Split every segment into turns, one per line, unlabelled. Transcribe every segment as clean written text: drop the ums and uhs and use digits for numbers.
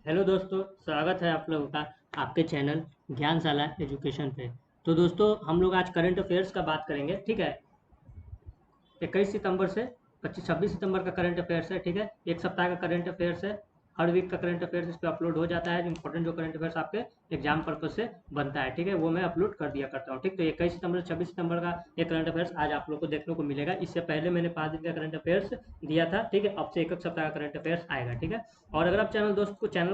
Hello दोस्तों, स्वागत है आप लोगों का आपके चैनल ज्ञानशाला एजुकेशन पे। तो दोस्तों, हम लोग आज करंट अफेयर्स का बात करेंगे। ठीक है, 21 सितंबर से 26 सितंबर का करंट अफेयर्स है। ठीक है, एक सप्ताह का करंट अफेयर्स है। हर वीक का करंट अफेयर्स इस पर अपलोड हो जाता है। इंपॉर्टेंट जो करंट अफेयर्स आपके एग्जाम पर्पज से बनता है, ठीक है, वो मैं अपलोड कर दिया करता हूँ। ठीक, तो 21 सितंबर से 26 सितंबर का एक करंट अफेयर्स आज आप लोग को देखने को मिलेगा। इससे पहले मैंने 5 दिन का करंट अफेयर्स दिया था। ठीक है, अब से एक सप्ताह का करंट अफेयर्स आएगा। ठीक है, और अगर आप चैनल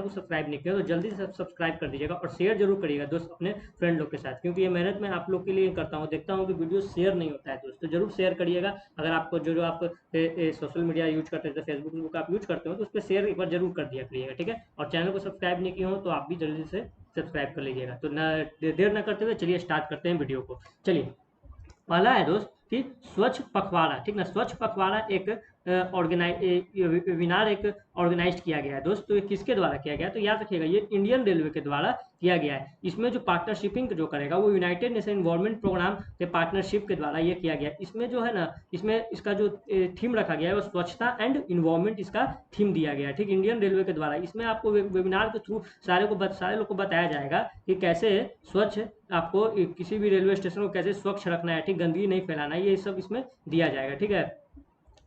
को सब्सक्राइब नहीं किया तो जल्दी से सब्सक्राइब कर दीजिएगा और शेयर जरूर करिएगा दोस्त अपने फ्रेंड लोग के साथ, क्योंकि ये मेहनत मैं आप लोग के लिए करता हूँ। देखता हूँ कि वीडियो शेयर नहीं होता है दोस्त, तो जरूर शेयर करिएगा। अगर आपको जो जो आप सोशल मीडिया यूज करते हैं, जैसे फेसबुक आप यूज करते हो, तो उस पर शेयर एक बार जरूर कर दिया करिएगा। ठीक है, और चैनल को सब्सक्राइब नहीं किए हो तो आप भी जल्दी से सब्सक्राइब कर लीजिएगा। तो ना देर ना करते हुए चलिए स्टार्ट करते हैं वीडियो को। चलिए, पहला है दोस्त कि स्वच्छ पखवाड़ा। ठीक ना, स्वच्छ पखवाड़ा एक वेबिनार एक ऑर्गेनाइज किया गया है दोस्त। तो ये किसके द्वारा किया गया है? तो याद रखिएगा, ये इंडियन रेलवे के द्वारा किया गया है। इसमें जो पार्टनरशिपिंग जो करेगा वो यूनाइटेड नेशन इन्वायरमेंट प्रोग्राम के पार्टनरशिप के द्वारा ये किया गया है। इसमें जो है ना, इसमें इसका जो थीम रखा गया है वो स्वच्छता एंड इन्वायरमेंट इसका थीम दिया गया है। ठीक, इंडियन रेलवे के द्वारा इसमें आपको वेबिनार के थ्रू सारे लोग को बताया जाएगा कि कैसे स्वच्छ आपको किसी भी रेलवे स्टेशन को कैसे स्वच्छ रखना है। ठीक, गंदगी नहीं फैलाना है, ये सब इसमें दिया जाएगा। ठीक है,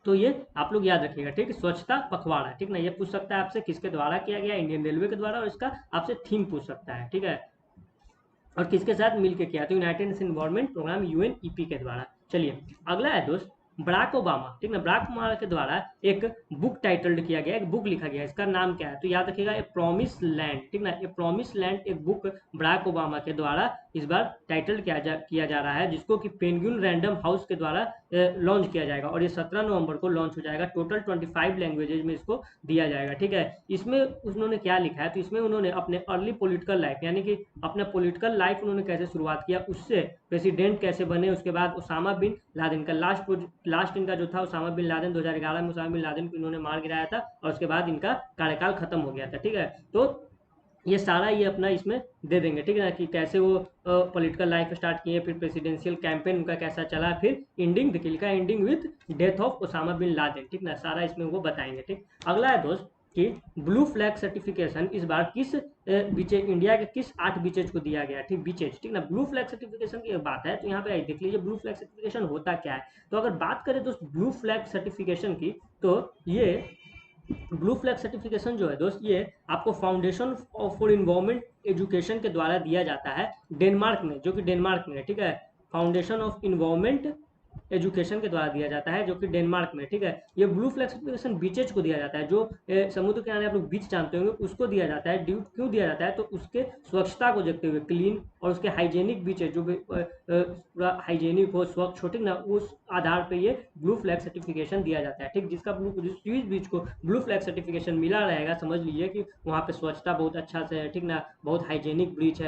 तो ये आप लोग याद रखिएगा। ठीक, स्वच्छता पखवाड़ा। ठीक ना, ये पूछ सकता है आपसे किसके द्वारा किया गया, इंडियन रेलवे के द्वारा, और इसका आपसे थीम पूछ सकता है। ठीक है, और किसके साथ मिलकर किया, तो United Nation environment programme UNEP के द्वारा। चलिए, अगला है दोस्त बराक ओबामा। ठीक ना, बराक ओबामा के द्वारा एक बुक टाइटल्ड किया गया, एक बुक लिखा गया, इसका नाम क्या है? तो याद रखिएगा, ए प्रॉमिस लैंड। ठीक ना, ए प्रॉमिस लैंड एक बुक बराक ओबामा के द्वारा इस बार टाइटल किया जा रहा है, जिसको कि पेंगुइन रैंडम हाउस के द्वारा लॉन्च किया जाएगा, और ये 17 नवंबर को लॉन्च हो जाएगा। टोटल 25 लैंग्वेजेज में इसको दिया जाएगा। ठीक है, इसमें उन्होंने क्या लिखा है, तो इसमें उन्होंने अपने अर्ली पॉलिटिकल लाइफ, यानी कि अपना पॉलिटिकल लाइफ उन्होंने कैसे शुरुआत किया, उससे प्रेसिडेंट कैसे बने, उसके बाद उसामा बिन लादेन का लास्ट इनका जो था, उसामा बिन लादेन 2011 में उसामा बिन लादेन को इन्होंने मार गिराया था, और उसके बाद इनका कार्यकाल खत्म हो गया था। ठीक है, तो ये सारा ये अपना इसमें दे देंगे। ठीक है ना, कि कैसे वो पॉलिटिकल लाइफ स्टार्ट किए, फिर प्रेसिडेंशियल कैंपेन उनका कैसा चला, फिर एंडिंग दिल का ending with death of Osama bin Laden. ठीक ना, सारा इसमें वो बताएंगे। ठीक, अगला है दोस्त कि ब्लू फ्लैग सर्टिफिकेशन इस बार किस बीचेज, इंडिया के किस 8 बीचेज को दिया गया। ठीक, बीचेज। ठीक ना, ब्लू फ्लैग सर्टिफिकेशन की बात है, तो यहाँ पे देख लीजिए ब्लू फ्लैग सर्टिफिकेशन होता क्या है। तो अगर बात करें दोस्त ब्लू फ्लैग सर्टिफिकेशन की, तो ये ब्लू फ्लैग सर्टिफिकेशन जो है दोस्त, ये आपको फाउंडेशन फॉर इन्वायरमेंट एजुकेशन के द्वारा दिया जाता है डेनमार्क में, जो कि डेनमार्क में है। ठीक है, फाउंडेशन ऑफ इन्वायरमेंट एजुकेशन के द्वारा दिया जाता है, जो कि डेनमार्क में। ठीक है, ये ब्लू फ्लैग सर्टिफिकेशन बीचेज को दिया जाता है, जो समुद्र किनारे आप लोग बीच जानते होंगे, उसको दिया जाता है। ड्यू क्यों दिया जाता है, तो उसके स्वच्छता को देखते हुए, क्लीन और उसके हाइजेनिक बीचेज जो पूरा हाइजेनिक हो, स्वच्छ हो, ठीक ना, उस आधार पे ये ब्लू फ्लैग सर्टिफिकेशन दिया जाता है। ठीक, जिस बीच को ब्लू फ्लैग सर्टिफिकेशन मिला रहेगा, समझ लीजिए कि वहाँ पे स्वच्छता बहुत अच्छा से है। ठीक ना, बहुत हाइजेनिक बीच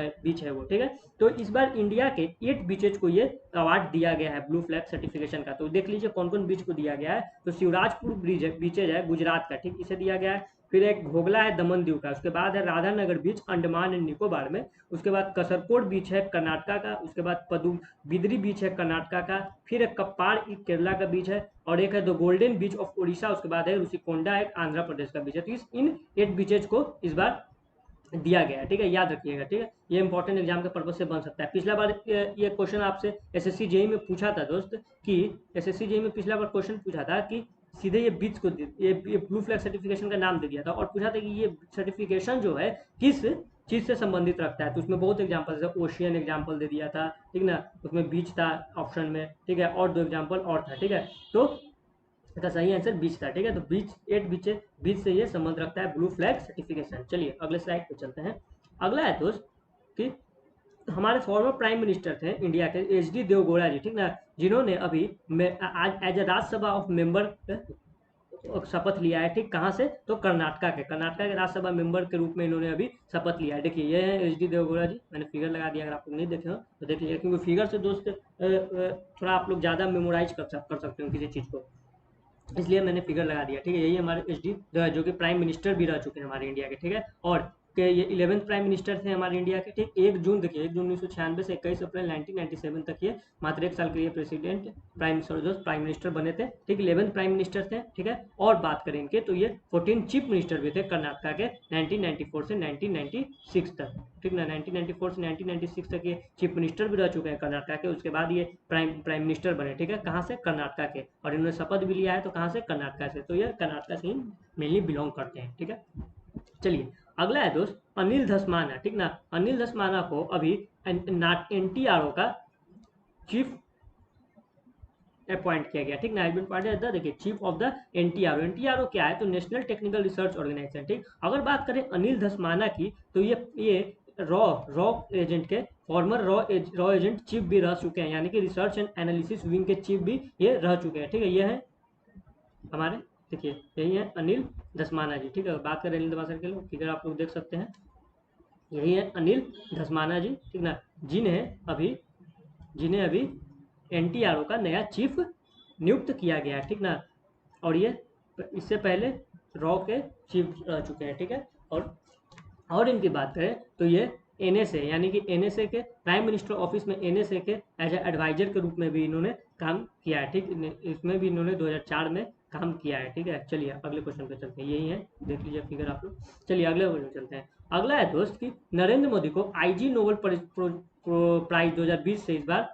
है वो। ठीक है, तो इस बार इंडिया के 8 बीचेज को ये अवार्ड दिया गया है ब्लू फ्लैग सर्टिफिकेशन का। तो देख लीजिए कौन कौन बीच को दिया गया है। तो शिवराजपुर बीचेज है गुजरात का, ठीक, इसे दिया गया है। फिर एक घोगला है दमन दीव का, उसके बाद है राधानगर बीच अंडमान एंड निकोबार में, उसके बाद कसरकोड बीच है कर्नाटका का, उसके बाद बिदरी बीच है कर्नाटका का, फिर एक कप्पाड़ केरला का बीच है, और एक है the golden beach of Orissa, उसके बाद है रुशिकोंडा एक आंध्र प्रदेश का बीच है। तो इन 8 बीचेज को इस बार दिया गया है। ठीक है, याद रखिएगा। ठीक है, ये इंपॉर्टेंट एग्जाम के पर्पज से बन सकता है। पिछला बार ये क्वेश्चन आपसे एसएससी जेई में पूछा था दोस्त, कि एसएससी जेई में पिछला बार क्वेश्चन पूछा था कि सीधे ये बीच को ये ब्लू फ्लैग सर्टिफिकेशन का नाम दे दिया था, और पूछा था कि ये सर्टिफिकेशन जो है किस चीज से संबंधित रखता है। तो उसमें बहुत एग्जाम्पल, जैसे ओशियन एग्जाम्पल दे दिया था, ठीक ना, उसमें बीच था ऑप्शन में। ठीक है, और 2 एग्जाम्पल और था। ठीक है, तो इसका सही आंसर बीच था। ठीक है, तो बीच से ये संबंध रखता है ब्लू फ्लैग सर्टिफिकेशन। चलिए अगले स्लाइड पे चलते हैं। अगला है दोस्त कि हमारे फॉर्मर प्राइम मिनिस्टर थे इंडिया के, एच डी देवगौड़ा जी। ठीक ना, जिन्होंने अभी आज as a Rajya Sabha of member शपथ लिया है। ठीक, कहाँ से? तो कर्नाटका के राज्यसभा मेंबर के रूप में इन्होंने अभी शपथ लिया है। देखिए, ये है एच डी देवगौड़ा जी, मैंने फिगर लगा दिया, अगर आप लोग नहीं देखे हो तो देख लीजिए, क्योंकि फिगर से दोस्त थोड़ा आप लोग ज़्यादा मेमोराइज कर सकते हो किसी चीज़ को, इसलिए मैंने फिगर लगा दिया। ठीक है, यही हमारे एच डी जो कि प्राइम मिनिस्टर भी रह चुके हैं हमारे इंडिया के। ठीक है, और के ये 11th प्राइम मिनिस्टर थे हमारे इंडिया के, ठीक। 1 जून, देखिए 1 जून 1996 से 21 अप्रैल 1997 तक ये मात्र 1 साल के लिए प्रेसिडेंट प्राइम मिनिस्टर बने थे, ठीक। 11th प्राइम मिनिस्टर थे, ठीक है। और बात करें इनके तो ये 14 चीफ मिनिस्टर भी थे कर्नाटका के 1994 से 1996 तक, ठीक ना। 1994 से 1996 तक ये चीफ मिनिस्टर भी रह चुके हैं कर्नाटका के। उसके बाद ये प्राइम मिनिस्टर बने, ठीक है। कहाँ से? कर्नाटका के। और इन्होंने शपथ भी लिया है तो कहाँ से? कर्नाटका से। तो ये कर्नाटका से ही मेनली बिलोंग करते हैं, ठीक है। चलिए अगला है दोस्त अनिल धस्माना, ठीक ना। अनिल धस्माना को अभी NTRO का चीफ अपॉइंट किया गया, ठीक ना। देखिए चीफ ऑफ द NTRO क्या है? तो नेशनल टेक्निकल रिसर्च ऑर्गेनाइजेशन, ठीक। अगर बात करें अनिल धस्माना की तो ये रॉ एजेंट के फॉर्मर रॉ एजेंट चीफ भी रह चुके हैं, यानी कि रिसर्च एंड एनालिसिस विंग के चीफ भी ये रह चुके हैं, ठीक है। ये है हमारे, देखिए यही है अनिल धस्माना जी, ठीक है। बात करें अनिल धस्माना के लिए फिगर आप लोग देख सकते हैं, यही है अनिल धस्माना जी, ठीक ना। जिन्हें अभी NTRO का नया चीफ नियुक्त किया गया है, ठीक ना। और ये इससे पहले रॉ के चीफ रह चुके हैं, ठीक है। और इनकी बात करें तो ये NSA यानी कि NSA के प्राइम मिनिस्टर ऑफिस में NSA के एज एडवाइजर के रूप में भी इन्होंने काम किया है, ठीक। इसमें भी इन्होंने 2004 में काम किया है, ठीक है। चलिए अगले क्वेश्चन पे चलते हैं, यही है, देख लीजिए फिगर आप लोग। चलिए अगले क्वेश्चन चलते हैं। अगला है दोस्त कि नरेंद्र मोदी को IG नोबेल प्राइज 2020 से इस बार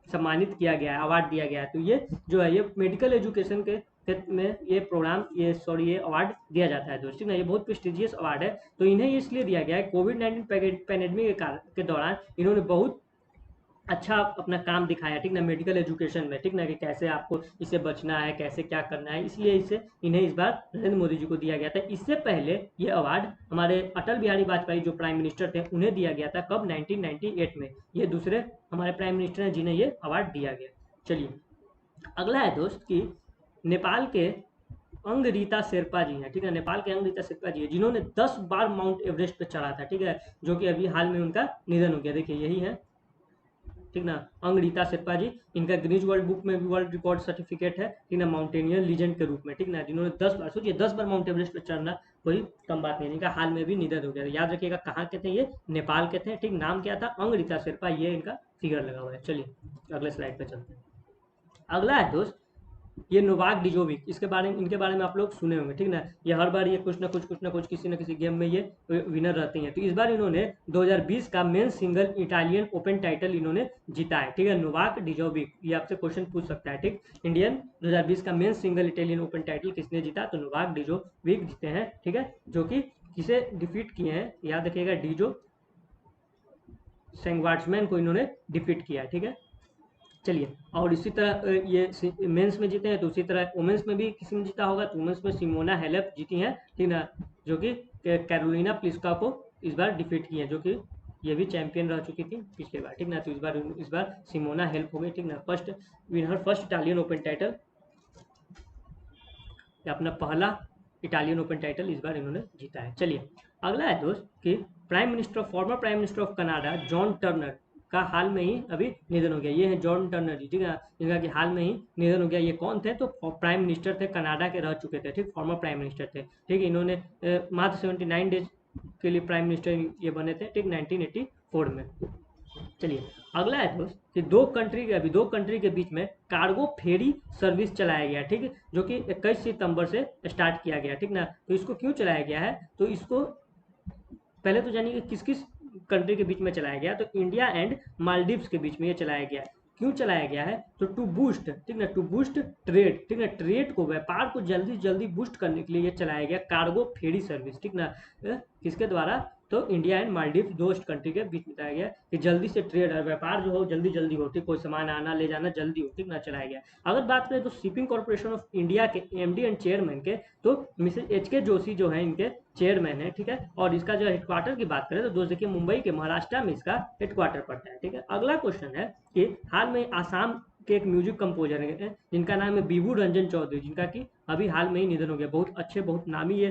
सम्मानित किया गया है, अवार्ड दिया गया है। तो ये जो है ये मेडिकल एजुकेशन के में ये अवार्ड दिया जाता है दोस्तों ना। ये बहुत प्रेस्टिजियस अवार्ड है। तो इन्हें इसलिए दिया गया है कोविड-19 पैंडेमिक के दौरान इन्होंने बहुत अच्छा अपना काम दिखाया, ठीक ना, मेडिकल एजुकेशन में, ठीक ना, कि कैसे आपको इससे बचना है, कैसे क्या करना है। इसलिए इन्हें इस बार नरेंद्र मोदी जी को दिया गया था। इससे पहले ये अवार्ड हमारे अटल बिहारी वाजपेयी जो प्राइम मिनिस्टर थे उन्हें दिया गया था, कब? 1998 में। ये दूसरे हमारे प्राइम मिनिस्टर हैं जिन्हें ये अवार्ड दिया गया। चलिए अगला है दोस्त कि नेपाल के अंगरीता शेरपा जी हैं, ठीक है। नेपाल के अंगरीता शेरपा जी हैं जिन्होंने 10 बार माउंट एवरेस्ट पे चढ़ा था, ठीक है, जो कि अभी हाल में उनका निधन हो गया। देखिए यही है, ठीक ना, अंगरीता शेरपा जी। इनका गिनीज वर्ल्ड बुक में भी वर्ल्ड रिकॉर्ड सर्टिफिकेट है, ठीक ना, माउंटेनियर लीजेंड के रूप में, ठीक ना, जिन्होंने 10 बार, सोचिए 10 बार माउंट एवरेस्ट पे चढ़ना कोई कम बात नहीं। इनका हाल में भी निधन हो गया। याद रखिएगा कहाँ के थे ये? नेपाल के थे, ठीक। नाम क्या था? अंगरीता शेरपा, ये इनका फिगर लगा हुआ है। चलिए अगले स्लाइड पे चलते हैं। अगला है दोस्त ये नोवाक डिजोविक, इनके बारे में आप लोग सुने होंगे, ठीक ना। ये हर बार ये कुछ ना कुछ किसी न किसी गेम में ये विनर रहते हैं। तो इस बार इन्होंने 2020 का men single Italian open title इन्होंने जीता है, ठीक है। नोवाक डिजोविक, ये आपसे क्वेश्चन पूछ सकता है, ठीक। इंडियन 2020 का men single Italian open title किसने जीता? तो नोवाक डिजोविक जीते हैं, ठीक है, जो कि किसे डिफीट किए हैं? याद रखिएगा डिजो सेंगवार्ट्समैन को इन्होंने डिफीट किया, ठीक है। चलिए और इसी तरह ये मेंस में जीते हैं, तो उसी तरह वुमेंस में भी किसी ने जीता होगा। तो वुमेंस में सिमोना हेलेप जीती हैं, ठीक ना, जो कि कैरोलिना प्लिस्का को इस बार डिफीट की है, जो कि ये भी चैंपियन रह चुकी थी पिछले बार, ठीक ना। तो इस बार सिमोना हेल्प हो गई, ठीक ना, फर्स्ट इटालियन ओपन टाइटल, अपना पहला इटालियन ओपन टाइटल इस बार इन्होंने जीता है। चलिए अगला है दोस्त कि farmer prime minister of Canada John Turner का हाल में ही अभी निधन हो गया। ये है जॉन टर्नर जी, ठीक है, इनका कि हाल में ही निधन हो गया। ये कौन थे? तो प्राइम मिनिस्टर थे, कनाडा के रह चुके थे, ठीक, फॉर्मर प्राइम मिनिस्टर थे, ठीक। इन्होंने मात्र 79 डेज के लिए प्राइम मिनिस्टर ये बने थे, ठीक, 1984 में। चलिए अगला है दोस्त कि दो कंट्री के बीच में कार्गो फेरी सर्विस चलाया गया, ठीक है, जो कि 21 सितंबर से स्टार्ट किया गया, ठीक ना। तो इसको क्यों चलाया गया है? तो इसको पहले तो जानिए कि किस किस कंट्री के बीच में चलाया गया। तो इंडिया एंड मालदीव्स के बीच में ये चलाया गया। क्यों चलाया गया है? तो टू बूस्ट, ठीक ना, टू बूस्ट ट्रेड, ठीक ना, ट्रेड को, व्यापार को जल्दी जल्दी बूस्ट करने के लिए ये चलाया गया कार्गो फेरी सर्विस, ठीक ना। किसके द्वारा? तो इंडिया एंड मालदीव दो कंट्री के बीच बताया गया कि जल्दी से ट्रेड और व्यापार जो हो जल्दी जल्दी हो, ठीक, कोई सामान आना ले जाना जल्दी हो, ठीक ना, चलाया गया। अगर बात करें तो शिपिंग कॉर्पोरेशन ऑफ इंडिया के MD एंड चेयरमैन के, तो मिसेज HK जोशी जो है इनके चेयरमैन है, ठीक है। और इसका जो हेडक्वार्टर की बात करें तो दोस्त देखिए मुंबई के महाराष्ट्र में इसका हेडक्वार्टर पड़ता है, ठीक है। अगला क्वेश्चन है कि हाल में आसाम के एक म्यूजिक कंपोजर हैं जिनका नाम है बिभू रंजन चौधरी, जिनका कि अभी हाल में ही निधन हो गया। बहुत अच्छे, बहुत नामी ये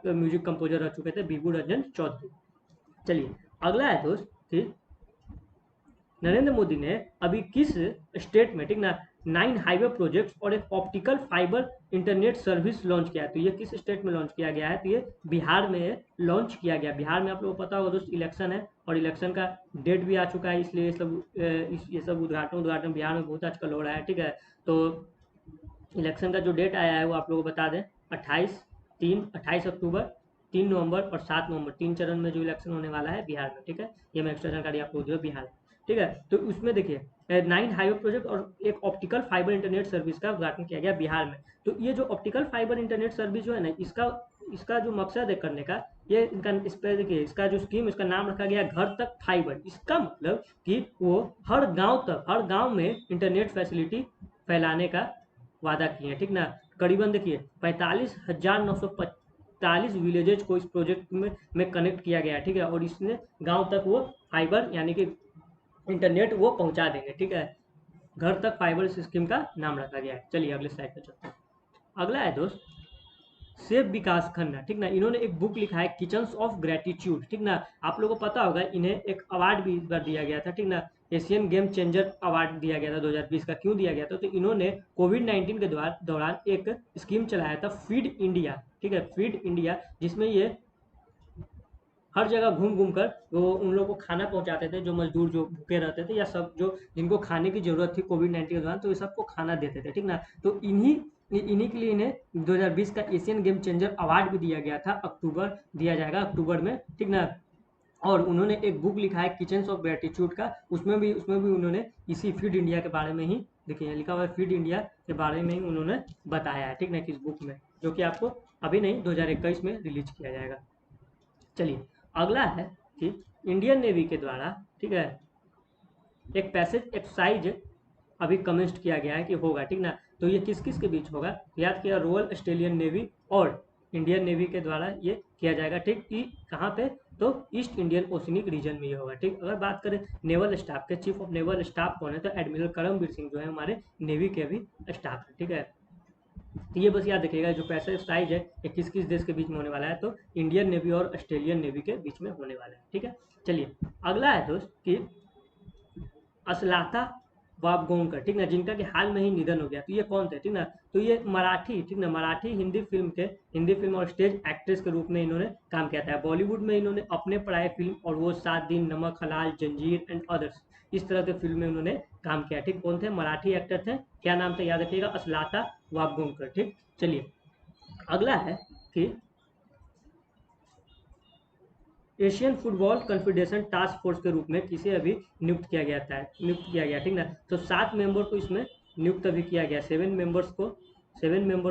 म्यूजिक कंपोजर रह चुके थे, बिभू रंजन चौधरी। चलिए अगला है दोस्त कि नरेंद्र मोदी ने अभी किस स्टेट में, ठीक ना, 9 हाईवे प्रोजेक्ट्स और एक optical fibre internet service launch किया है। तो ये किस स्टेट में लॉन्च किया गया है? तो ये बिहार में लॉन्च किया गया। बिहार में आप लोगों को पता होगा दोस्त इलेक्शन है और इलेक्शन का डेट भी आ चुका है, इसलिए ये सब उद्घाटन बिहार में बहुत आजकल हो रहा है, ठीक है। तो इलेक्शन का जो डेट आया है वो आप लोगों को बता दें, 28 अक्टूबर, 3 नवंबर और 7 नवंबर, 3 चरण में जो इलेक्शन होने वाला है बिहार में, ठीक है। ये मैं एक्स्ट्रा जानकारी आपको दे बिहार में, ठीक है। तो उसमें देखिए 9 हाईवे प्रोजेक्ट और एक ऑप्टिकल फाइबर इंटरनेट सर्विस का उद्घाटन किया गया बिहार में। तो ये जो ऑप्टिकल फाइबर इंटरनेट सर्विस जो है ना, इसका जो मकसद है करने का, ये इनका इस पर देखिए, इसका जो स्कीम, इसका नाम रखा गया घर तक फाइबर। इसका मतलब कि वो हर गांव में इंटरनेट फैसिलिटी फैलाने का वादा किए हैं, ठीक ना। करीबन देखिए 45,945 विलेजेज को इस प्रोजेक्ट में कनेक्ट किया गया है, ठीक है। और इसने गांव तक वो फाइबर यानी कि इंटरनेट वो पहुंचा देंगे, ठीक है। घर तक फाइबर स्कीम का नाम रखा गया है। चलिए अगले स्लाइड पे चलते हैं। अगला है दोस्त सेव विकास खन्ना, ठीक ना। इन्होंने एक बुक लिखा है किचन्स ऑफ ग्रेटिट्यूड, ठीक ना। आप लोगों को पता होगा इन्हें एक अवार्ड भी इस बार दिया गया था, ठीक ना। एशियन गेम चेंजर अवार्ड दिया गया था 2020 का। क्यों दिया गया था? तो इन्होंने कोविड-19 के दौरान एक स्कीम चलाया था फीड इंडिया, ठीक है, फीड इंडिया, जिसमें ये हर जगह घूम घूम कर वो उन लोगों को खाना पहुंचाते थे, जो मजदूर जो भूखे रहते थे या सब जो जिनको खाने की जरूरत थी कोविड-19 के दौरान, तो ये सबको खाना देते थे, ठीक ना। तो इन्हीं के लिए इन्हें 2020 का एशियन गेम चेंजर अवार्ड भी दिया गया था। अक्टूबर दिया जाएगा, अक्टूबर में, ठीक ना। और उन्होंने एक बुक लिखा है किचन्स ऑफ ग्रेटिट्यूड का, उसमें भी उन्होंने इसी फीड इंडिया के बारे में ही, देखिए लिखा हुआ है फीड इंडिया के बारे में ही उन्होंने बताया है, ठीक ना, किस बुक में, जो कि आपको अभी नहीं 2021 में रिलीज किया जाएगा। चलिए अगला है कि इंडियन नेवी के द्वारा, ठीक है, एक पैसेज एक्सरसाइज अभी कमेंट किया गया है कि होगा, ठीक ना। तो ये किस किस के बीच होगा? याद किया, रॉयल ऑस्ट्रेलियन नेवी और इंडियन नेवी के द्वारा ये किया जाएगा, ठीक। कि कहाँ पे? तो ईस्ट इंडियन ओशिनिक रीजन में ये होगा, ठीक। अगर बात करें नेवल स्टाफ के, चीफ ऑफ नेवल स्टाफ कौन है? तो एडमिरल करमबीर सिंह जो है हमारे नेवी के भी स्टाफ है, ठीक है। तो ये बस याद रखिएगा, जो पैसेज एक्सरसाइज है ये किस किस देश के बीच में होने वाला है? तो इंडियन नेवी और ऑस्ट्रेलियन नेवी के बीच में होने वाला है, ठीक है। चलिए अगला है दोस्त कि असलाथा वाबगोंकर, ठीक ना, जिनका कि हाल में ही निधन हो गया। तो ये कौन थे? ठीक ना, तो ये मराठी, ठीक ना, मराठी हिंदी फिल्म और स्टेज एक्ट्रेस के रूप में इन्होंने काम किया था। बॉलीवुड में इन्होंने अपने पढ़ाए फिल्म और वो 7 दिन, नमक हलाल, जंजीर एंड अदर्स, इस तरह के फिल्म में उन्होंने काम किया, ठीक। कौन थे? मराठी एक्टर थे। क्या नाम था? याद रखिएगा, असलाता वाबगोंकर, ठीक। चलिए अगला है कि Asian football confederation task force के रूप में किसे अभी नियुक्त किया गया, ठीक ना। तो 7 मेंबर को इसमें नियुक्त अभी किया गया, 7 मेंबर्स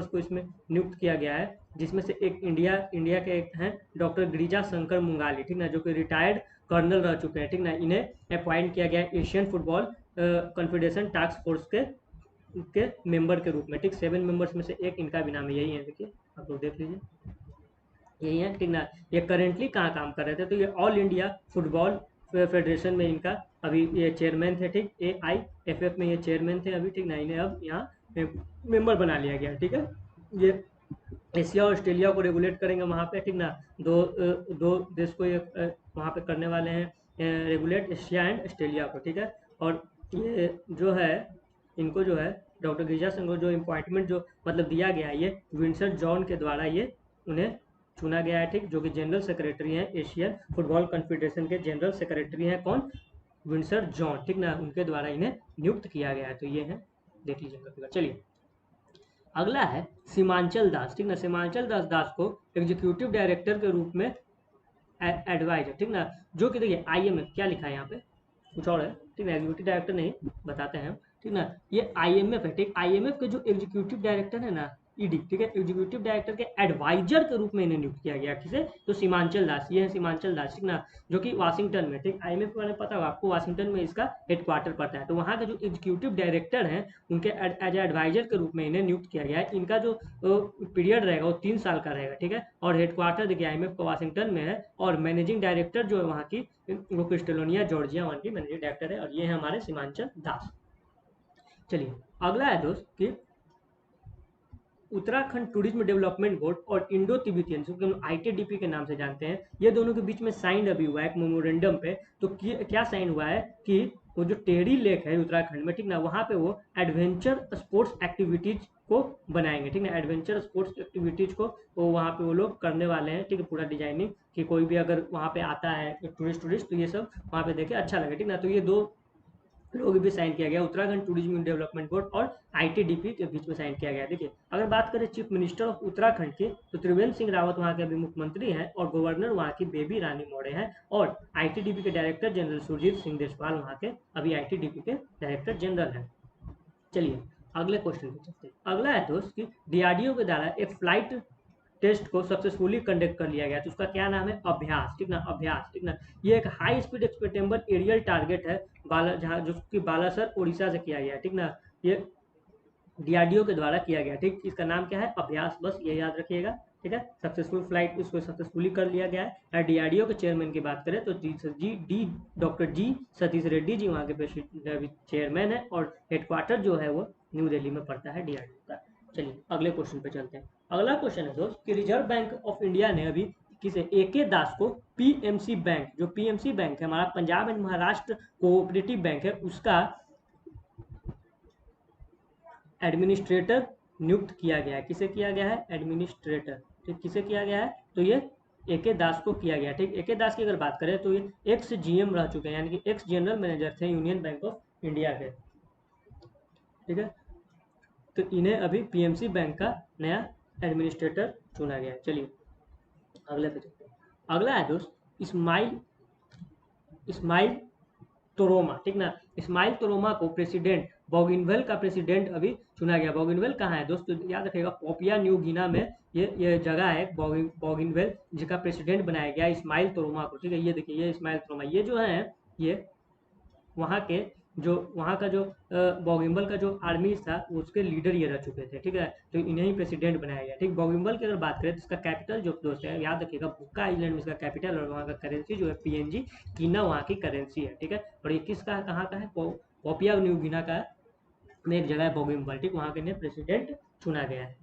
को इसमें नियुक्त किया गया है, जिसमें से एक इंडिया के एक हैं डॉक्टर गिरिजा शंकर मुंगाली, ठीक ना, जो कि रिटायर्ड कर्नल रह चुके हैं, ठीक ना। इन्हें अपॉइंट किया गया Asian football confederation task force के मेंबर के रूप में, ठीक। 7 मेंबर्स में से एक इनका भी नाम है, यही है, देखिए आप लोग देख लीजिए, यही है, ठीक ना। ये करेंटली कहाँ काम कर रहे थे? तो ये ऑल इंडिया फुटबॉल फेडरेशन में इनका अभी ये चेयरमैन थे, ठीक। AIFF में ये चेयरमैन थे अभी, ठीक ना। इन्हें अब यहाँ मेंबर बना लिया गया, ठीक है। ये एशिया और ऑस्ट्रेलिया को रेगुलेट करेंगे वहाँ पे, ठीक ना। दो देश को ये वहाँ पे करने वाले हैं रेगुलेट, एशिया एंड ऑस्ट्रेलिया को, ठीक है। और ये जो है इनको जो है डॉक्टर गिरिजा सिंह को जो अपॉइंटमेंट जो मतलब दिया गया है, ये विंसेंट जॉन के द्वारा ये उन्हें चुना गया है, ठीक। जो कि जनरल सेक्रेटरी हैं एशियन फुटबॉल कॉन्फेडरेशन के, जनरल सेक्रेटरी हैं कौन? विंसेंट जॉन, ठीक ना, उनके द्वारा इन्हें नियुक्त किया गया है। तो ये है, देख लीजिएगा। चलिए अगला है सीमांचल दास, ठीक ना। सीमांचल दास को एग्जीक्यूटिव डायरेक्टर के रूप में एडवाइजर, ठीक ना, जो कि देखिए IMF क्या लिखा है यहाँ पे, कुछ और है, ठीक ना, एग्जीक्यूटिव डायरेक्टर नहीं, बताते हैं हम, ठीक ना। ये IMF है, ठीक। IMF के जो एग्जीक्यूटिव डायरेक्टर है ना, ED, ठीक है, एग्जीक्यूटिव डायरेक्टर के एडवाइजर के रूप में इन्हें नियुक्त किया गया, किसे? तो सीमांचल दास, ये है सीमांचल दास, ठीक ना, जो कि वाशिंगटन में, ठीक। IMF के बारे में पता होगा आपको, वाशिंगटन में इसका हेडक्वार्टर पड़ता है। तो वहाँ के जो एग्जीक्यूटिव डायरेक्टर हैं उनके एज एडवाइजर के रूप में इन्हें नियुक्त किया गया है। इनका जो पीरियड रहेगा वो 3 साल का रहेगा, ठीक है। और हेडक्वार्टर देखिए IMF का वाशिंगटन में है, और मैनेजिंग डायरेक्टर जो है वहाँ की वो क्रिस्टलोनिया जॉर्जिया वहाँ की मैनेजिंग डायरेक्टर है, और ये है हमारे सीमांचल दास। चलिए अगला है दोस्त कि उत्तराखंड टूरिज्म डेवलपमेंट बोर्ड और इंडो तिब्बतियन, जो कि हम ITDP के नाम से जानते हैं, ये दोनों के बीच में साइन अभी हुआ है एक मेमोरेंडम पे। तो क्या साइन हुआ है कि वो जो टेढ़ी लेक है उत्तराखंड में, ठीक ना, वहाँ पे वो एडवेंचर स्पोर्ट्स एक्टिविटीज को बनाएंगे, ठीक है। एडवेंचर स्पोर्ट्स एक्टिविटीज को वो वहाँ पे वो लोग करने वाले हैं, ठीक है। पूरा डिजाइनिंग कि कोई भी अगर वहाँ पे आता है टूरिस्ट तो ये सब वहाँ पे देखे अच्छा लगे, ठीक ना। तो ये दो लोग भी साइन किया गया, उत्तराखंड टूरिज्म डेवलपमेंट बोर्ड और आईटीडीपी के बीच में साइन किया गया। देखिए अगर बात करें चीफ मिनिस्टर ऑफ उत्तराखंड की, तो त्रिवेंद्र सिंह रावत वहाँ के अभी मुख्यमंत्री हैं और गवर्नर वहाँ की बेबी रानी मौर्य हैं, और आईटीडीपी के डायरेक्टर जनरल सुरजीत सिंह देशपाल वहाँ के अभी आईटीडीपी के डायरेक्टर जनरल हैं। चलिए अगले क्वेश्चन पे चलते हैं। अगला है दोस्त कि डीआरडीओ के द्वारा एक फ्लाइट टेस्ट को सक्सेसफुली कंडक्ट कर लिया गया, तो उसका क्या नाम है? अभ्यास, ठीक ना, अभ्यास, ठीक ना। ये एक हाई स्पीड एक्सपेक्टेबल एरियल टारगेट है जहाँ जो कि बालासर उड़ीसा से किया गया, ठीक ना। ये डीआरडीओ के द्वारा किया गया, ठीक। इसका नाम क्या है? अभ्यास, बस ये याद रखिएगा, ठीक है। सक्सेसफुल फ्लाइट इसको सक्सेसफुली कर लिया गया है। डीआरडीओ के चेयरमैन की बात करें तो डॉक्टर जी सतीश रेड्डी जी वहाँ के चेयरमैन है, और हेडक्वार्टर जो है वो न्यू दिल्ली में पड़ता है डीआरडीओ का। चलिए अगले क्वेश्चन पे चलते हैं। अगला क्वेश्चन है दोस्त कि रिजर्व बैंक ऑफ इंडिया ने अभी किसे एके दास को पीएमसी बैंक, जो पीएमसी बैंक है हमारा Punjab and Maharashtra cooperative bank है, उसका एडमिनिस्ट्रेटर नियुक्त किया गया है। किसे किया गया है? एडमिनिस्ट्रेटर, ठीक। किसे किया गया है? तो ये एके दास को किया गया, ठीक। एके दास की अगर बात करें तो ये एक्स जीएम रह चुके हैं, यानी कि एक्स जनरल मैनेजर थे यूनियन बैंक ऑफ इंडिया के, ठीक है। तो इन्हें अभी पीएमसी बैंक का नया एडमिनिस्ट्रेटर चुना गया है। चलिए अगले पे चलते हैं। अगला है दोस्त इस्माइल इस्माइल तोरोमा, ठीक ना। इस्माइल तोरोमा को प्रेसिडेंट बोगिनवेल का प्रेसिडेंट अभी चुना गया। बोगिनवेल कहाँ है दोस्तों? याद रखिएगा पोपिया न्यू गिना में ये जगह है बोगिनवेल, जिसका प्रेसिडेंट बनाया गया इस्माइल तोरोमा को, ठीक है। ये देखिए ये इस्माइल तोरोमा, ये जो है ये वहाँ के जो वहाँ का जो बोगिम्बल का जो आर्मी था उसके लीडर ये रह चुके थे, ठीक है। तो इन्हें ही प्रेसिडेंट बनाया गया, ठीक। बोगिम्बल की अगर बात करें तो इसका कैपिटल जो दोस्त है याद रखिएगा बुक्का आइलैंड में इसका कैपिटल, और वहाँ का करेंसी जो है पीएनजी कीना वहाँ की करेंसी है, ठीक है। और ये किसका कहाँ का है? पोपिया न्यू गिना का में एक जगह है बोगिम्बल, ठीक। वहाँ के लिए प्रेसिडेंट चुना गया है।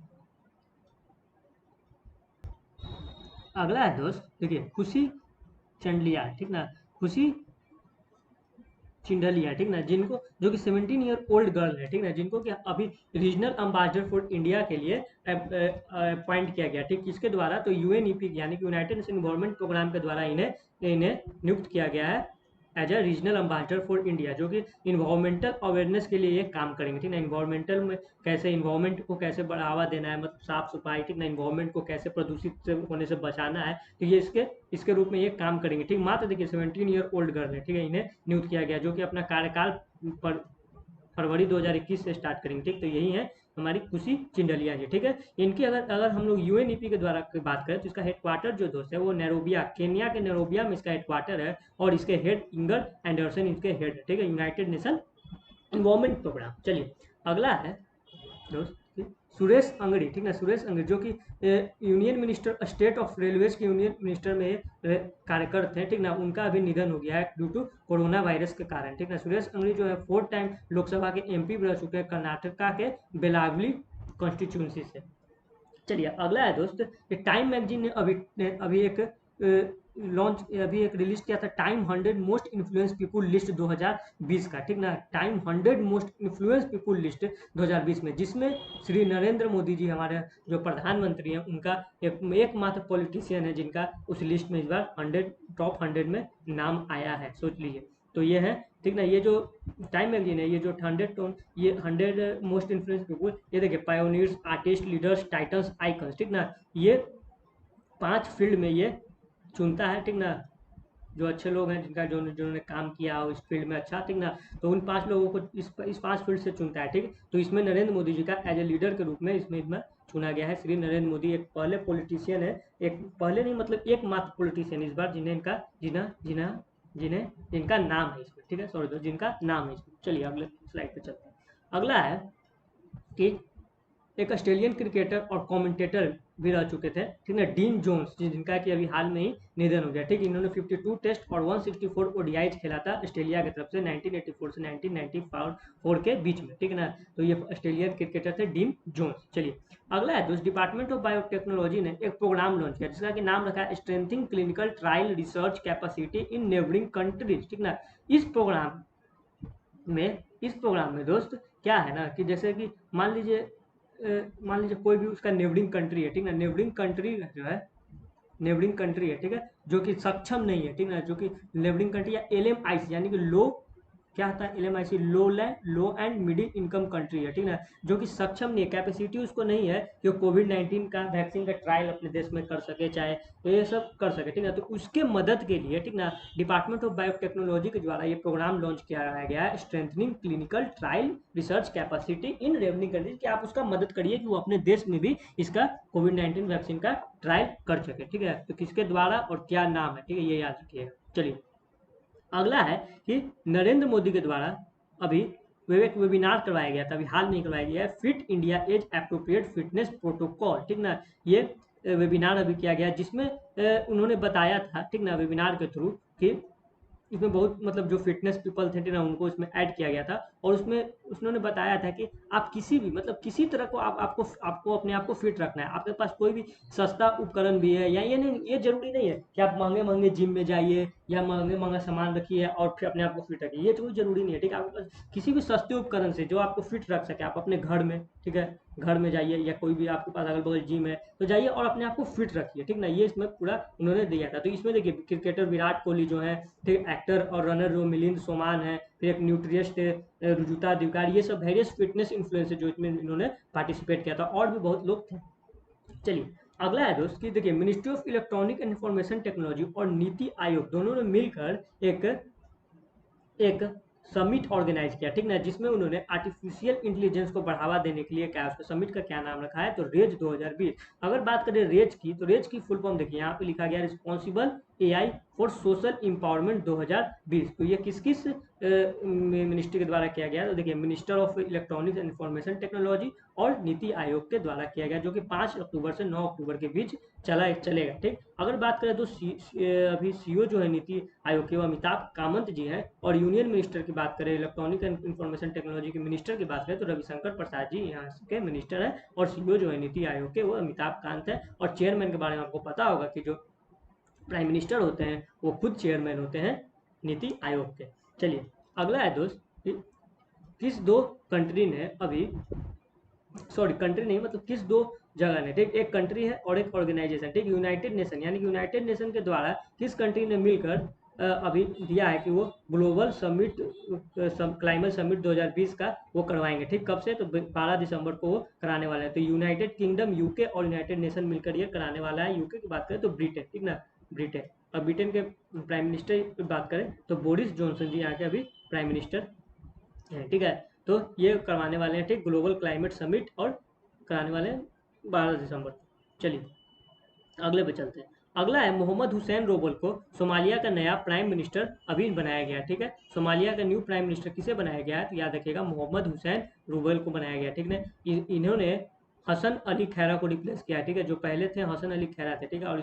अगला है दोस्त देखिए खुशी चंडलिया, ठीक ना, खुशी चिंडलिया, ठीक ना, जिनको जो कि 17 ईयर ओल्ड गर्ल है, ठीक ना, जिनको कि अभी रीजनल अम्बासडर फॉर इंडिया के लिए अपॉइंट किया गया, ठीक। किसके द्वारा? तो यूएनईपी यानी कि यूनाइटेड नेशन इन्वायरमेंट प्रोग्राम के द्वारा इन्हें नियुक्त किया गया है as a regional ambassador for India, जो कि इन्वायरमेंटल अवेयरनेस के लिए ये काम करेंगे, ठीक ना। इन्वायरमेंटल में कैसे इन्वायरमेंट को कैसे बढ़ावा देना है, मतलब साफ सफाई, ठीक ना, इन्वायरमेंट को कैसे प्रदूषित होने से बचाना है, तो ये इसके रूप में ये काम करेंगे, ठीक। मात्र देखिए 17 ईयर ओल्ड गर्ल है, ठीक है, इन्हें नियुक्त किया गया, जो कि अपना कार्यकाल पर फरवरी 2021 से स्टार्ट करेंगे, ठीक। तो यही है हमारी खुशी चिंडलिया जी, ठीक है। इनकी अगर अगर हम लोग यूएनईपी के द्वारा बात करें तो इसका हेडक्वार्टर जो दोस्त है वो नैरोबिया, केन्या के नैरोबिया में इसका हेडक्वार्टर है, और इसके हेड इंगर एंडरसन इसके हेड है, ठीक है, यूनाइटेड नेशन इन्वायरमेंट प्रोग्राम। चलिए अगला है दोस्त सुरेश अंगड़ी, ठीक ना, सुरेश अंगड़ी जो कि union minister state of railways के यूनियन मिनिस्टर में कार्य करते हैं, ठीक ना। उनका अभी निधन हो गया है ड्यू टू कोरोना वायरस के कारण, ठीक ना। सुरेश अंगड़ी जो है 4 टाइम लोकसभा के एमपी रह चुके हैं कर्नाटका के बेलावली कॉन्स्टिट्यूंसी से। चलिए अगला है दोस्त टाइम मैगजीन ने अभी एक लॉन्च अभी एक रिलीज किया था time 100 most influence people list 2020 का, ठीक ना। Time 100 most influence people list 2020 में, जिसमें श्री नरेंद्र मोदी जी हमारे जो प्रधानमंत्री हैं उनका एकमात्र पॉलिटिशियन है जिनका उस लिस्ट में इस बार 100 टॉप 100 में नाम आया है, सोच लीजिए। तो ये है, ठीक ना। ये जो टाइम मैगजीन है ये जो 100 मोस्ट इन्फ्लुएंस पीपुल, ये देखिए pioneers, artist, leaders, titans, icons, ठीक ना, ये 5 फील्ड में ये चुनता है, ठीक ना। जो अच्छे लोग हैं जिनका जिन्होंने काम किया हो इस फील्ड में अच्छा, ठीक ना, तो उन 5 लोगों को इस 5 फील्ड से चुनता है, ठीक। तो इसमें नरेंद्र मोदी जी का एज ए लीडर के रूप में इसमें चुना गया है। श्री नरेंद्र मोदी एक पहले पॉलिटिशियन है, एक पहले नहीं मतलब एकमात्र पॉलिटिशियन इस बार जिनका नाम है इसमें, ठीक है, सॉरी दोस्त, जिनका नाम है इसमें। चलिए अगले स्लाइड पे चलते हैं। अगला है कि एक ऑस्ट्रेलियन क्रिकेटर और कमेंटेटर भी रह चुके थे, ठीक है, डीन जोन्स, जिनका कि अभी हाल में ही निधन हो गया, ठीक। इन्होंने 52 टेस्ट और 164 ओडीआईज खेला था ऑस्ट्रेलिया की तरफ से 1984 से 1994 के बीच में, ठीक है ना। तो ये ऑस्ट्रेलियन क्रिकेटर थे डीन जोन्स। चलिए अगला है दोस्त डिपार्टमेंट ऑफ बायोटेक्नोलॉजी ने एक प्रोग्राम लॉन्च किया जिसका कि नाम रखा है strengthening clinical trial research capacity in neighbouring countries, ठीक ना। इस प्रोग्राम में दोस्त क्या है ना कि जैसे कि मान लीजिए मान लीजिए कोई भी उसका नेबरिंग कंट्री है, ठीक ना, नेबरिंग कंट्री जो है, नेबरिंग कंट्री है, ठीक है, जो कि सक्षम नहीं है, ठीक ना, जो कि नेबरिंग कंट्री या LMIC यानी कि लो, क्या होता है LMIC, low and middle income country है, ठीक ना, जो कि सक्षम नहीं है, कैपेसिटी उसको नहीं है कि कोविड-19 का वैक्सीन का ट्रायल अपने देश में कर सके, चाहे तो ये सब कर सके, ठीक ना, तो उसके मदद के लिए, ठीक ना, डिपार्टमेंट ऑफ बायोटेक्नोलॉजी के द्वारा ये प्रोग्राम लॉन्च किया गया है, strengthening clinical trial research capacity in neighbouring countries, कि आप उसका मदद करिए कि वो अपने देश में भी इसका कोविड-19 वैक्सीन का ट्रायल कर सके, ठीक है, तो किसके द्वारा और क्या नाम है, ठीक है, ये याद रखिएगा। चलिए अगला है कि नरेंद्र मोदी के द्वारा अभी एक वेबिनार करवाया गया था, अभी हाल में करवाया गया है, Fit India as appropriate fitness protocol, ठीक ना, ये वेबिनार अभी किया गया, जिसमें उन्होंने बताया था, ठीक ना, वेबिनार के थ्रू कि इसमें बहुत मतलब जो फिटनेस पीपल थे ना उनको इसमें ऐड किया गया था, और उसमें उन्होंने बताया था कि आप किसी भी मतलब किसी तरह को आपको अपने आप को फिट रखना है, आपके पास कोई भी सस्ता उपकरण भी है, या ये नहीं, ये जरूरी नहीं है कि आप महंगे महंगे जिम में जाइए या महंगे महंगा सामान रखिए और फिर अपने आप को फिट रखिए, ये कोई जरूरी नहीं है, ठीक है, आपके पास किसी भी सस्ते उपकरण से जो आपको फिट रख सके, आप अपने घर में, ठीक है, घर में जाइए या कोई भी आपके पास अगल बगल जिम है तो जाइए और अपने आप को फिट रखिए, ठीक ना, ये इसमें पूरा उन्होंने दिया था। तो इसमें देखिए क्रिकेटर विराट कोहली जो है, फिर एक्टर और रनर जो मिलिंद सोमान है, फिर एक न्यूट्रियस्ट रुजुता दिवकार, ये सब वेरियस फिटनेस इन्फ्लुएंसर जो इसमें इन्होंने पार्टिसिपेट किया था, और भी बहुत लोग थे। चलिए अगला है दोस्त कि देखिए ministry of electronic and information technology और नीति आयोग दोनों ने मिलकर एक एक समिट ऑर्गेनाइज किया, ठीक ना, जिसमें उन्होंने आर्टिफिशियल इंटेलिजेंस को बढ़ावा देने के लिए क्या उसका समिट का क्या नाम रखा है, तो रेज 2020। अगर बात करें रेज की, तो रेज की फुल फॉर्म देखिए यहाँ पे लिखा गया responsible AI for social empowerment 2020। तो ये किस किस मिनिस्ट्री के द्वारा किया गया, तो देखिए minister of electronics and information technology और नीति आयोग के द्वारा किया गया, जो कि 5 अक्टूबर से 9 अक्टूबर के बीच चलेगा, ठीक। अगर बात करें तो अभी CEO जो है नीति आयोग के वो अमिताभ कामत जी हैं, और यूनियन मिनिस्टर की बात करें, इलेक्ट्रॉनिक एंड इंफॉर्मेशन टेक्नोलॉजी के मिनिस्टर की बात करें तो रविशंकर प्रसाद जी यहाँ के मिनिस्टर हैं, और CEO जो है नीति आयोग के वो अमिताभ कांत है, और चेयरमैन के बारे में आपको पता होगा कि जो प्राइम मिनिस्टर होते हैं वो खुद चेयरमैन होते हैं नीति आयोग के। चलिए अगला है दोस्त किस दो कंट्री ने अभी, सॉरी कंट्री नहीं मतलब किस दो जगह ने, ठीक, एक कंट्री है और एक ऑर्गेनाइजेशन, ठीक, यूनाइटेड नेशन, यानी कि यूनाइटेड नेशन के द्वारा किस कंट्री ने मिलकर अभी दिया है कि वो ग्लोबल समिट क्लाइमेट समिट 2020 का वो करवाएंगे, ठीक, कब से, तो 12 दिसंबर को वो कराने वाले हैं। तो यूनाइटेड किंगडम यूके और यूनाइटेड नेशन मिलकर ये कराने वाला है। यूके की बात करें तो ब्रिटेन, ठीक ना, ब्रिटेन, और ब्रिटेन के प्राइम मिनिस्टर की बात करें तो बोरिस जॉनसन जी यहाँ के अभी प्राइम मिनिस्टर हैं, ठीक है, तो ये करवाने वाले हैं, ठीक, ग्लोबल क्लाइमेट समिट, और कराने वाले हैं 12 दिसंबर को। चलिए अगले पे चलते हैं। अगला है मोहम्मद हुसैन रोबल को सोमालिया का नया प्राइम मिनिस्टर अभी बनाया गया, ठीक है, सोमालिया का न्यू प्राइम मिनिस्टर किसे बनाया गया है, तो याद रखिएगा मोहम्मद हुसैन रोबल को बनाया गया, ठीक है, इन्होंने हसन अली खैरा को रिप्लेस किया, ठीक है, जो पहले थे हसन अली खैरा थे, ठीक है, और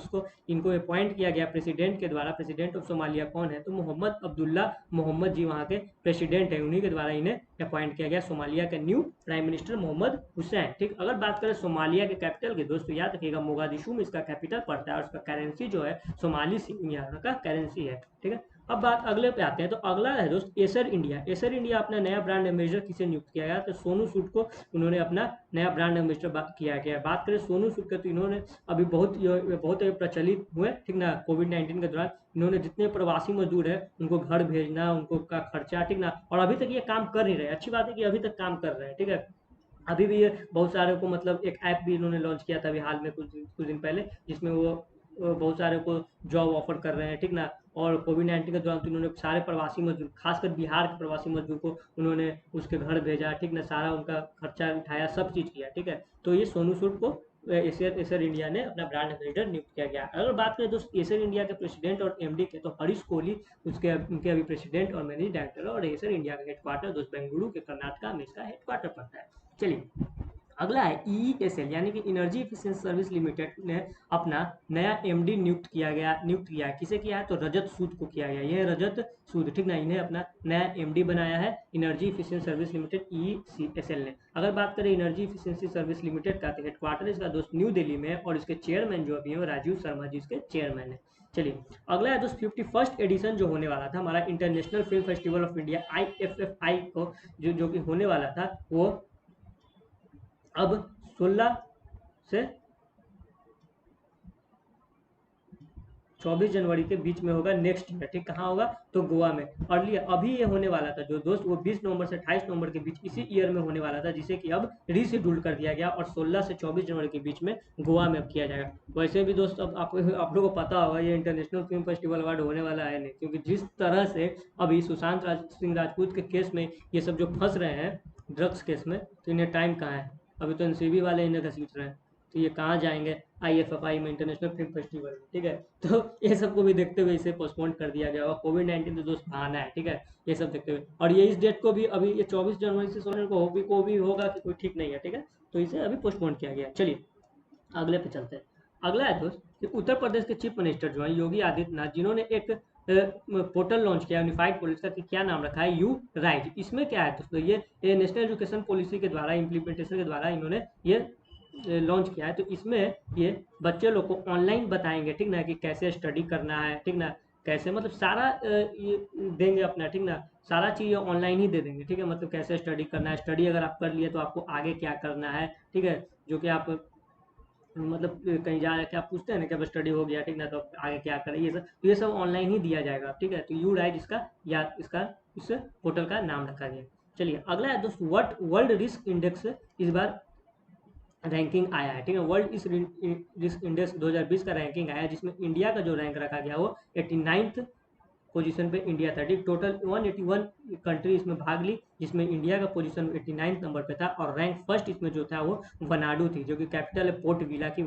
इनको अपॉइंट किया गया प्रेसिडेंट के द्वारा। प्रेसिडेंट ऑफ सोमालिया कौन है, तो मोहम्मद अब्दुल्ला मोहम्मद जी वहाँ के प्रेसिडेंट है, उन्हीं के द्वारा इन्हें अपॉइंट किया गया सोमालिया का new prime minister Mohamed Hussein, ठीक। अगर बात करें सोमालिया के कैपिटल की दोस्तों, याद रखिएगा मोगादिशु में इसका कैपिटल पड़ता है, और उसका करेंसी जो है सोमाली यहाँ का करेंसी है, ठीक है। अब बात अगले पे आते हैं, तो अगला है दोस्त एसर इंडिया। एसर इंडिया अपना नया ब्रांड एम्बेसडर किसे नियुक्त किया गया, तो सोनू सूद को उन्होंने अपना नया ब्रांड एम्बेसडर किया गया। बात करें सोनू सूद का, तो इन्होंने अभी बहुत प्रचलित हुए, ठीक ना, कोविड-19 के दौरान इन्होंने जितने प्रवासी मजदूर है उनको घर भेजना, उनको का खर्चा, ठीक ना, और अभी तक ये काम कर नहीं रहे, अच्छी बात है कि अभी तक काम कर रहे हैं, ठीक है। अभी भी ये बहुत सारे को मतलब एक ऐप भी इन्होंने लॉन्च किया था अभी हाल में कुछ दिन पहले, जिसमें वो बहुत सारे को जॉब ऑफर कर रहे हैं, ठीक ना, और कोविड-19 के दौरान तो इन्होंने सारे प्रवासी मजदूर, खासकर बिहार के प्रवासी मजदूर को उन्होंने उसके घर भेजा, ठीक ना, सारा उनका खर्चा उठाया, सब चीज़ किया, ठीक है। तो ये सोनू सूद को एसर इंडिया ने अपना ब्रांड एम्बेसडर नियुक्त किया गया। अगर बात करें दोस्त एसर इंडिया के प्रेसिडेंट और MD के, तो हरीश कोहली उनके अभी प्रेसिडेंट और मैनेजिंग डायरेक्टर, और एसर इंडिया का हेडक्वार्टर दोस्त बेंगलुरु के कर्नाटका में इसका हेडक्वार्टर पड़ता है। चलिए अगला है EESL यानी कि एनर्जी एफिशिएंसी सर्विस लिमिटेड ने अपना नया MD नियुक्त किया है, किसे किया है, तो रजत सूद को किया गया, ये रजत सूद, ठीक ना, इन्हें अपना नया MD बनाया है energy efficiency service limited EESL ने। अगर बात करें एनर्जी एफिशिएंसी सर्विस लिमिटेड का, तो हेडक्वार्टर इसका दोस्त न्यू दिल्ली में है, और इसके चेयरमैन जो अभी है राजीव शर्मा जी इसके चेयरमैन है। चलिए अगला है दोस्त 51st एडिशन जो होने वाला था हमारा international film festival of India IFFI को जो कि होने वाला था, वो अब 16 से 24 जनवरी के बीच में होगा नेक्स्ट ईयर, ठीक। कहाँ होगा? तो गोवा में। अर्ली अभी ये होने वाला था जो दोस्त, वो 20 नवंबर से 28 नवंबर के बीच इसी ईयर में होने वाला था, जिसे कि अब रीशेड्यूल कर दिया गया और 16 से 24 जनवरी के बीच में गोवा में अब किया जाएगा। वैसे भी दोस्त अब आप लोगों को पता होगा ये इंटरनेशनल फिल्म फेस्टिवल अवार्ड होने वाला है नहीं, क्योंकि जिस तरह से अभी सुशांत सिंह राजपूत के केस में ये सब जो फंस रहे हैं ड्रग्स केस में, तो इन्हें टाइम कहाँ है? अभी तो एनसीबी वाले इन्हें घसीट रहे हैं, तो ये कहाँ जाएंगे? IFFI में, इंटरनेशनल फिल्म फेस्टिवल, ठीक है। तो ये सबको भी देखते हुए इसे पोस्टपोन कर दिया गया और कोविड-19 तो दोस्त बहाना है, ठीक है। ये सब देखते हुए, और ये इस डेट को भी अभी ये 24 जनवरी से 16 को भी होगा कि कोई ठीक नहीं है, ठीक है। तो इसे अभी पोस्टपोन किया गया। चलिए अगले पे चलते हैं। अगला है दोस्त कि उत्तर प्रदेश के चीफ मिनिस्टर जो है योगी आदित्यनाथ, जिन्होंने एक पोर्टल लॉन्च किया यूनिफाइड पोर्टल का, कि क्या नाम रखा है? You right. इसमें क्या है दोस्तों? ये नेशनल एजुकेशन पॉलिसी के द्वारा, इम्प्लीमेंटेशन के द्वारा इन्होंने ये लॉन्च किया है। तो इसमें ये बच्चे लोग को ऑनलाइन बताएंगे, ठीक ना, कि कैसे स्टडी करना है, ठीक ना, कैसे मतलब सारा ये देंगे अपना, ठीक ना, सारा चीज़ ऑनलाइन ही दे देंगे, ठीक है। मतलब कैसे स्टडी करना है, स्टडी अगर आप कर लिए तो आपको आगे क्या करना है, ठीक है। जो कि आप मतलब कहीं जा के आप पूछते हैं ना कि अब स्टडी हो गया, ठीक ना, तो अब आगे क्या करें, ये सब ऑनलाइन ही दिया जाएगा, ठीक है। तो यू राइट इसका या इसका इस पोर्टल का नाम रखा गया। चलिए अगला है दोस्त, व्हाट वर्ल्ड रिस्क इंडेक्स इस बार रैंकिंग आया है, ठीक है। वर्ल्ड इस रिस्क इंडेक्स 2020 का रैंकिंग आया है, जिसमें इंडिया का जो रैंक रखा गया वो 89th पोजीशन पे इंडिया था, ठीक। टोटल 181 कंट्री इसमें भाग ली, जिसमें इंडिया का पोजीशन 89 नंबर पे था, और रैंक फर्स्ट इसमें जो था वो वनाडू थी, जो कि कैपिटल है पोर्ट विला की।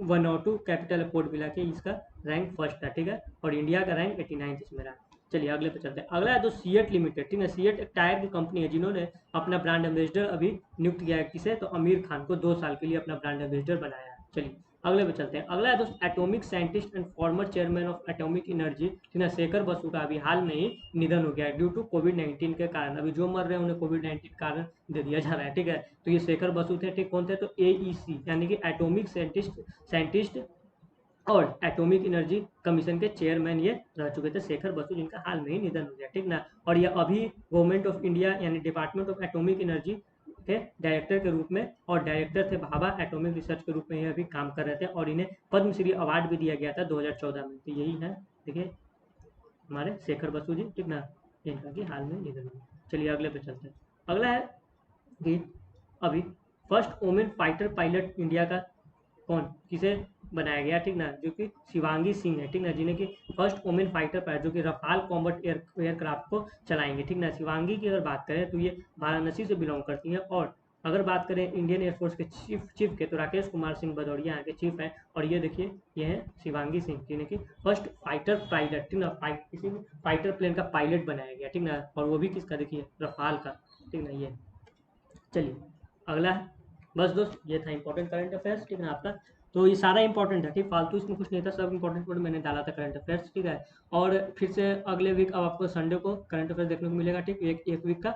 वनाडू कैपिटल है पोर्ट विला की, इसका रैंक फर्स्ट था, ठीक है। और इंडिया का रैंक 89 इसमें रहा। चलिए अगले पे चलते हैं। अगला है तो सीएट लिमिटेड, ठीक है। सीएट एक टायर की कंपनी है, जिन्होंने अपना ब्रांड एम्बेसडर अभी नियुक्त किया है, किसे? तो आमिर खान को 2 साल के लिए अपना ब्रांड एम्बेसडर बनाया है। चलिए अगले पे चलते हैं। अगला है दोस्त atomic scientist and former chairman of atomic energy, ठीक है, शेखर बसु का अभी हाल में ही निधन हो गया है ड्यू टू कोविड-19 के कारण। अभी जो मर रहे हैं उन्हें कोविड-19 कारण दे दिया जा रहा है, ठीक है। तो ये शेखर बसु थे, ठीक। कौन थे? तो AEC यानी कि एटॉमिक साइंटिस्ट और एटॉमिक एनर्जी कमीशन के चेयरमैन ये रह चुके थे, शेखर बसु, जिनका हाल में ही निधन हो गया, ठीक ना। और ये अभी गवर्नमेंट ऑफ इंडिया यानी डिपार्टमेंट ऑफ एटॉमिक एनर्जी के डायरेक्टर के रूप में और डायरेक्टर थे भाभा एटॉमिक रिसर्च के रूप में ये अभी काम कर रहे थे, और इन्हें पद्मश्री अवार्ड भी दिया गया था 2014 में। तो यही है, देखिए हमारे शेखर बसु जी, ठीक ना, जिनका कि हाल में निधन हुआ। चलिए अगले पे चलते हैं। अगला है कि अभी first women fighter pilot India का कौन, किसे बनाया गया, ठीक ना, जो कि शिवांगी सिंह है, ठीक ना, जिन्हें कि फर्स्ट वोमेन फाइटर पायलट, जो कि रफाल कॉम्बैट एयरक्राफ्ट को चलाएंगे, ठीक ना। शिवांगी की अगर बात करें तो ये वाराणसी से बिलोंग करती हैं, और अगर बात करें इंडियन एयरफोर्स के चीफ के, तो राकेश कुमार सिंह भदौरिया यहाँ के चीफ हैं, और ये देखिए ये है शिवांगी सिंह, जिन्हें कि फर्स्ट फाइटर पायलट, ठीक ना, किसी भी फाइटर प्लेन का पायलट बनाया गया, ठीक ना, और वो भी किसका? देखिए रफाल का, ठीक ना, ये। चलिए अगला है, बस दोस्त ये था इंपॉर्टेंट करंट अफेयर्स, ठीक है ना आपका। तो ये सारा इंपॉर्टेंट है, ठीक, फालतू इसमें कुछ नहीं था, सब इंपॉर्टेंट मैंने डाला था करंट अफेयर्स, ठीक है। और फिर से अगले वीक अब आपको संडे को करंट अफेयर्स देखने को मिलेगा, ठीक। एक वीक का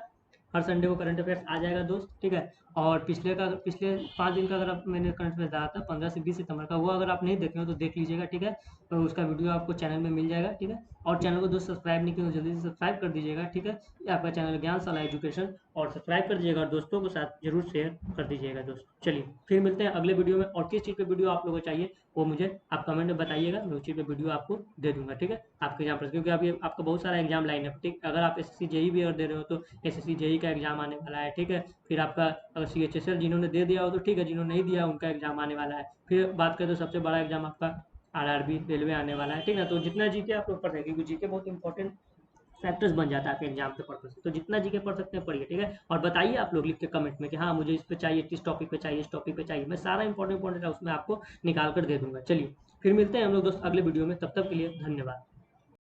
हर संडे को करंट अफेयर्स आ जाएगा दोस्त, ठीक है। और पिछले 5 दिन का अगर आप मैंने करंट अफेयर्स डाला था 15 से 20 सितंबर का, वो अगर आप नहीं देखे हो तो देख लीजिएगा, ठीक है। तो उसका वीडियो आपको चैनल में मिल जाएगा, ठीक है। और चैनल को दोस्त सब्सक्राइब नहीं किया तो जल्दी से सब्सक्राइब कर दीजिएगा, ठीक है। ये आपका चैनल ज्ञानशाला एजुकेशन, और सब्सक्राइब कर दीजिएगा और दोस्तों के साथ जरूर शेयर कर दीजिएगा दोस्त। चलिए फिर मिलते हैं अगले वीडियो में, और किस चीज़ पे वीडियो आप लोगों को चाहिए वो मुझे आप कमेंट में बताइएगा, मैं उस चीज़ पे वीडियो आपको दे दूंगा, ठीक है। आपके एग्जाम पर, क्योंकि अभी आपका बहुत सारा एग्जाम लाइन है, ठीक। अगर आप SSC JEE भी अगर दे रहे हो तो SSC JEE का एग्जाम आने वाला है, ठीक है। फिर आपका अगर CHSL जिन्होंने दे दिया हो तो ठीक है, जिन्होंने नहीं दिया उनका एग्जाम आने वाला है। फिर बात करें तो सबसे बड़ा एग्जाम आपका RRB रेलवे आने वाला है, ठीक ना। तो जितना जीके आप लोग पढ़ रहे हैं, क्योंकि जीके बहुत इंपॉर्टेंट फैक्टर्स बन जाता है आपके एग्जाम के पर्पज से, तो जितना जीके पढ़ सकते हैं पढ़िए, ठीक है। और बताइए आप लोग लिख के कमेंट में कि हाँ मुझे इस पे चाहिए, इस टॉपिक पे चाहिए, इस टॉपिक पे चाहिए, मैं सारा इंपॉर्टेंट है उसमें आपको निकाल कर दे दूंगा। चलिए फिर मिलते हैं हम लोग दोस्त अगले वीडियो में, तब तक के लिए धन्यवाद।